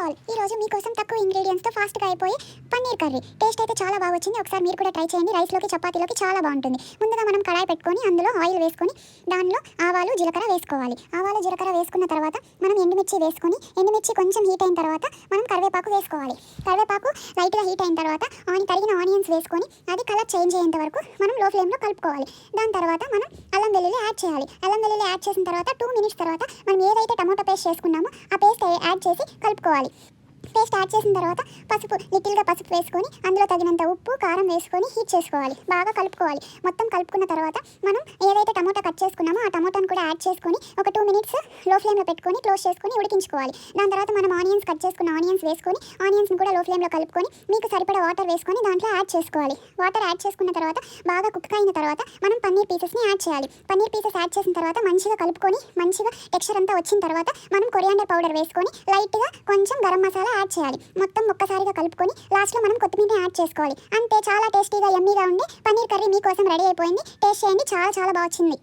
All ఈరోజు మీకోసం తక్కువ ఇంగ్రీడియంట్స్తో ఫాస్ట్గా అయిపోయి పన్నీర్ కర్రీ. టేస్ట్ అయితే చాలా బాగా వచ్చింది. ఒకసారి మీరు కూడా ట్రై చేయండి. రైస్లోకి చపాతీలోకి చాలా బాగుంటుంది. ముందుగా మనం కడాయి పెట్టుకొని అందులో ఆయిల్ వేసుకొని దానిలో ఆవాలు జీలకర్ర వేసుకోవాలి. ఆవాలు జీలకర్ర వేసుకున్న తర్వాత మనం ఎండుమిర్చి వేసుకొని ఎండుమిర్చి కొంచెం హీట్ అయిన తర్వాత మనం కరివేపాకు వేసుకోవాలి. కరివేపాకు లైట్గా హీట్ అయిన తర్వాత తరిగిన ఆనియన్స్ వేసుకొని అది కలర్ చేంజ్ అయ్యేంత వరకు మనం లో ఫ్లేమ్లో కలుపుకోవాలి. దాని తర్వాత మనం అల్లం వెల్లుల్లి యాడ్ చేయాలి. అల్లం వెల్లుల్లి యాడ్ చేసిన తర్వాత 2 minutes తర్వాత మనం ఏదైతే టమాటో పేస్ట్ చేసుకున్నామో ఆ పేస్ట్ యాడ్ చేసి కలుపుకోవాలి. పేస్ట్ యాడ్ చేసిన తర్వాత లిటిల్గా పసుపు వేసుకొని అందులో తగినంత ఉప్పు కారం వేసుకొని హీట్ చేసుకోవాలి. బాగా కలుపుకోవాలి. మొత్తం కలుపుకున్న తర్వాత మనం ఏదైతే టమాటా కట్ చేసుకున్నామో ఆ టమాటాను కూడా యాడ్ చేసుకొని ఒక 2 minutes లో ఫ్లేమ్లో పెట్టుకొని క్లోజ్ చేసుకొని ఉడికించుకోవాలి. దాని తర్వాత మనం ఆనియన్స్ కట్ చేసుకున్న ఆనియన్స్ వేసుకొని ఆనియన్స్ని కూడా లో ఫ్లేమ్లో కలుపుకొని మీకు సరిపడా వాటర్ వేసుకొని దాంట్లో యాడ్ చేసుకోవాలి. వాటర్ యాడ్ చేసుకున్న తర్వాత బాగా కుక్ అయిన తర్వాత మనం పన్నీర్ పీసెస్ని యాడ్ చేయాలి. పన్నీర్ పీసెస్ యాడ్ చేసిన తర్వాత మంచిగా కలుపుకొని మంచిగా టెక్స్చర్ అంతా వచ్చిన తర్వాత మనం కొరియాండర్ పౌడర్ వేసుకొని లైట్గా కొంచెం గరం మసాలా యాడ్ చేయాలి. మొత్తం ఒక్కసారిగా కలుపుకొని లాస్ట్లో మనం కొత్తిమీర యాడ్ చేసుకోవాలి. అంతే, చాలా టేస్టీగా యమ్మీగా ఉండే పన్నీర్ కర్రీ మీకోసం రెడీ అయిపోయింది. టేస్ట్ చేయండి, చాలా చాలా బాగా వచ్చింది.